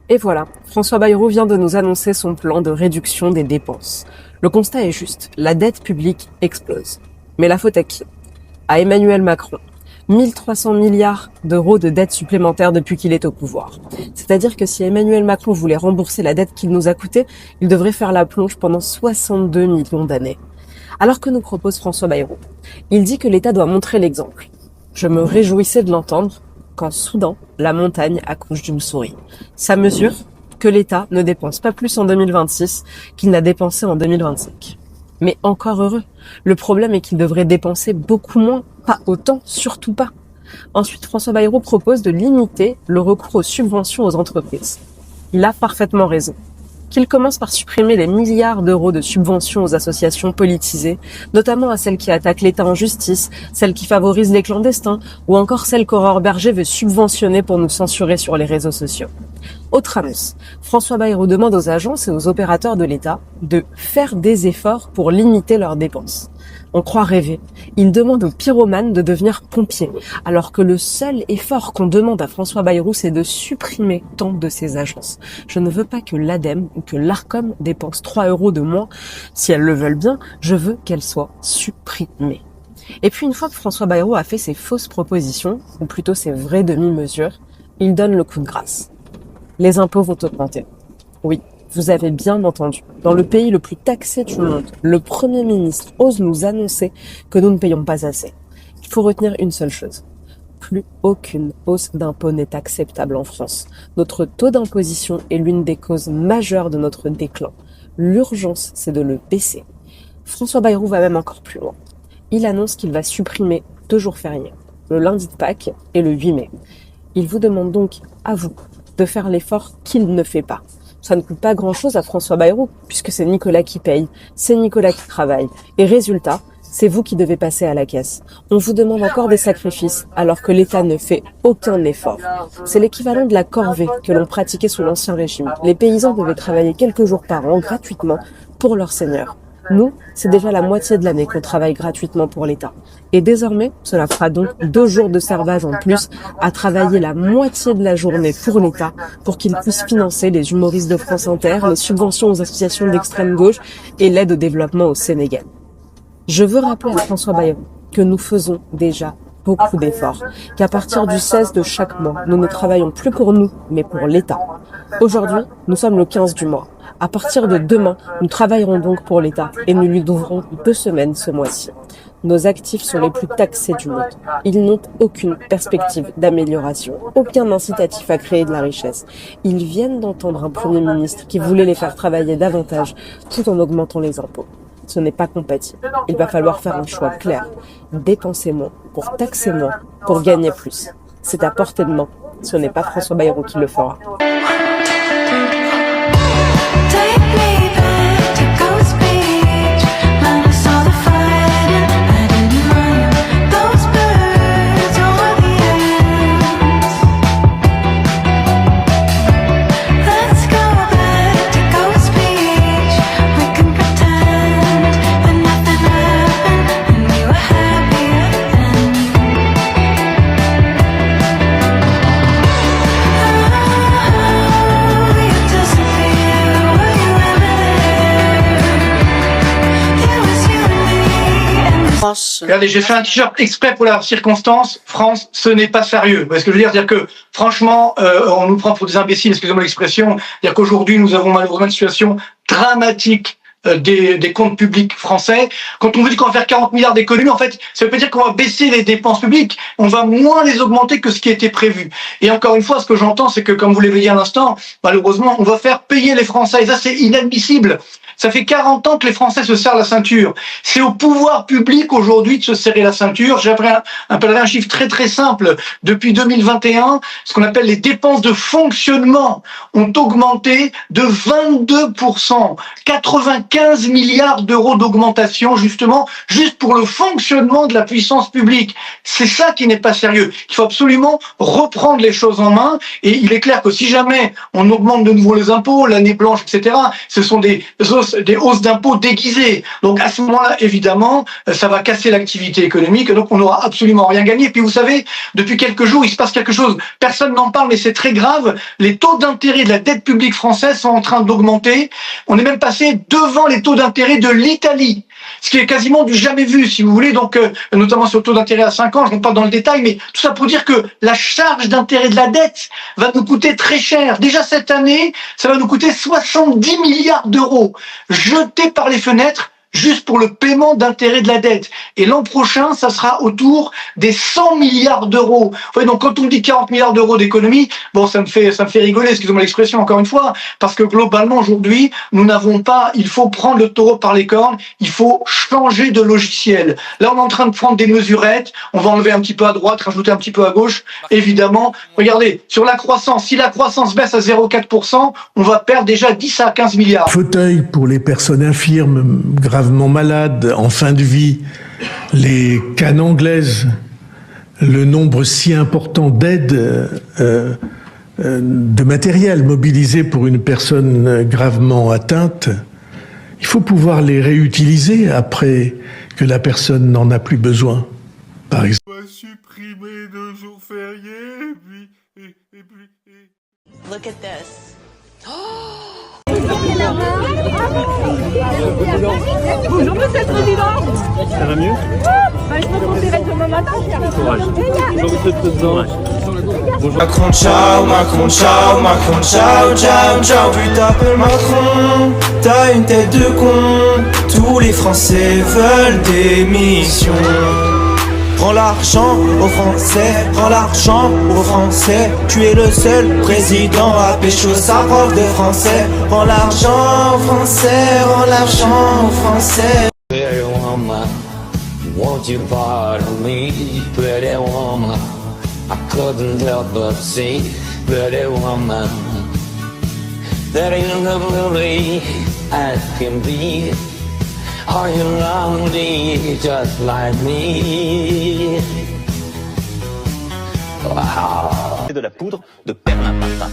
Et voilà, François Bayrou vient de nous annoncer son plan de réduction des dépenses. Le constat est juste, la dette publique explose. Mais la faute à qui? À Emmanuel Macron. 1300 milliards d'euros de dette supplémentaire depuis qu'il est au pouvoir. C'est-à-dire que si Emmanuel Macron voulait rembourser la dette qu'il nous a coûtée, il devrait faire la plonge pendant 62 millions d'années. Alors que nous propose François Bayrou? Il dit que l'État doit montrer l'exemple. Je me réjouissais de l'entendre quand soudain, la montagne accouche d'une souris. Ça mesure que l'État ne dépense pas plus en 2026 qu'il n'a dépensé en 2025. Mais encore heureux. Le problème est qu'il devrait dépenser beaucoup moins, pas autant, surtout pas. Ensuite, François Bayrou propose de limiter le recours aux subventions aux entreprises. Il a parfaitement raison. Qu'il commence par supprimer les milliards d'euros de subventions aux associations politisées, notamment à celles qui attaquent l'État en justice, celles qui favorisent les clandestins, ou encore celles qu'Aurore Berger veut subventionner pour nous censurer sur les réseaux sociaux. Autre annonce, François Bayrou demande aux agences et aux opérateurs de l'État de faire des efforts pour limiter leurs dépenses. On croit rêver. Il demande aux pyromanes de devenir pompiers, alors que le seul effort qu'on demande à François Bayrou, c'est de supprimer tant de ces agences. Je ne veux pas que l'ADEME ou que l'ARCOM dépensent 3 € de moins. Si elles le veulent bien, je veux qu'elles soient supprimées. Et puis une fois que François Bayrou a fait ses fausses propositions, ou plutôt ses vraies demi-mesures, il donne le coup de grâce. Les impôts vont augmenter. Oui. Vous avez bien entendu. Dans le pays le plus taxé du monde, le Premier ministre ose nous annoncer que nous ne payons pas assez. Il faut retenir une seule chose. Plus aucune hausse d'impôt n'est acceptable en France. Notre taux d'imposition est l'une des causes majeures de notre déclin. L'urgence, c'est de le baisser. François Bayrou va même encore plus loin. Il annonce qu'il va supprimer 2 jours fériés, le lundi de Pâques et le 8 mai. Il vous demande donc, à vous, de faire l'effort qu'il ne fait pas. Ça ne coûte pas grand-chose à François Bayrou, puisque c'est Nicolas qui paye, c'est Nicolas qui travaille. Et résultat, c'est vous qui devez passer à la caisse. On vous demande encore des sacrifices, alors que l'État ne fait aucun effort. C'est l'équivalent de la corvée que l'on pratiquait sous l'Ancien Régime. Les paysans devaient travailler quelques jours par an gratuitement pour leur seigneur. Nous, c'est déjà la moitié de l'année qu'on travaille gratuitement pour l'État. Et désormais, cela fera donc 2 jours de servage en plus à travailler la moitié de la journée pour l'État pour qu'il puisse financer les humoristes de France Inter, les subventions aux associations d'extrême gauche et l'aide au développement au Sénégal. Je veux rappeler à François Bayrou que nous faisons déjà beaucoup d'efforts, qu'à partir du 16 de chaque mois, nous ne travaillons plus pour nous, mais pour l'État. Aujourd'hui, nous sommes le 15 du mois. À partir de demain, nous travaillerons donc pour l'État et nous lui devrons 2 semaines ce mois-ci. Nos actifs sont les plus taxés du monde. Ils n'ont aucune perspective d'amélioration, aucun incitatif à créer de la richesse. Ils viennent d'entendre un Premier ministre qui voulait les faire travailler davantage tout en augmentant les impôts. Ce n'est pas compatible. Il va falloir faire un choix clair. Dépenser moins pour taxer moins, pour gagner plus. C'est à portée de main. Ce n'est pas François Bayrou qui le fera. Regardez, j'ai fait un t-shirt exprès pour la circonstance. France, ce n'est pas sérieux. Vous voyez ce que je veux dire? C'est-à-dire que, franchement, on nous prend pour des imbéciles, excusez-moi l'expression. C'est-à-dire qu'aujourd'hui, nous avons malheureusement une situation dramatique des comptes publics français. Quand on vous dit qu'on va faire 40 milliards d'économies, en fait, ça veut pas dire qu'on va baisser les dépenses publiques. On va moins les augmenter que ce qui était prévu. Et encore une fois, ce que j'entends, c'est que, comme vous l'avez dit à l'instant, malheureusement, on va faire payer les Français. Et ça, c'est inadmissible. Ça fait 40 ans que les Français se serrent la ceinture. C'est au pouvoir public aujourd'hui de se serrer la ceinture. J'ai appris un chiffre très très simple. Depuis 2021, ce qu'on appelle les dépenses de fonctionnement ont augmenté de 22%. 95 15 milliards d'euros d'augmentation, justement, juste pour le fonctionnement de la puissance publique. C'est ça qui n'est pas sérieux. Il faut absolument reprendre les choses en main, et il est clair que si jamais on augmente de nouveau les impôts, l'année blanche, etc., ce sont des hausses d'impôts déguisées. Donc à ce moment-là, évidemment, ça va casser l'activité économique, donc on n'aura absolument rien gagné. Puis vous savez, depuis quelques jours, il se passe quelque chose, personne n'en parle, mais c'est très grave, les taux d'intérêt de la dette publique française sont en train d'augmenter. On est même passé devant les taux d'intérêt de l'Italie, ce qui est quasiment du jamais vu, si vous voulez, donc notamment sur le taux d'intérêt à 5 ans, je ne rentre pas dans le détail, mais tout ça pour dire que la charge d'intérêt de la dette va nous coûter très cher. Déjà cette année, ça va nous coûter 70 milliards d'euros, jetés par les fenêtres, juste pour le paiement d'intérêt de la dette. Et l'an prochain, ça sera autour des 100 milliards d'euros. Ouais, donc quand on dit 40 milliards d'euros d'économie, bon, ça me fait rigoler, excusez-moi l'expression encore une fois, parce que globalement aujourd'hui, nous n'avons pas, il faut prendre le taureau par les cornes, il faut changer de logiciel. Là, on est en train de prendre des mesurettes, on va enlever un petit peu à droite, rajouter un petit peu à gauche, évidemment. Regardez, sur la croissance, si la croissance baisse à 0,4%, on va perdre déjà 10 à 15 milliards. Fauteuil pour les personnes infirmes, gravement malades, en fin de vie, les cannes anglaises, le nombre si important d'aides de matériel mobilisé pour une personne gravement atteinte, il faut pouvoir les réutiliser après que la personne n'en a plus besoin. Par exemple, On va supprimer 2 jours fériés, et puis... Look at this. Bonjour Monsieur le Président. Ça va mieux? Je me conseillerais demain matin. Courage. Bonjour Monsieur le Président. Bonjour. Macron ciao, Macron ciao, ciao, ciao. Tu t'appelles Macron, t'as une tête de con. Tous les Français veulent des missions. Rends l'argent aux Français, rends l'argent aux Français. Tu es le seul président à pécho sa prof de français. Rends l'argent aux Français, rends l'argent aux Français. Pretty woman, won't you pardon me? Pretty woman, I couldn't help but see. Pretty woman, that ain't lovely as can be. Are you lonely just like me? Wow. De la poudre de perlimpinpin.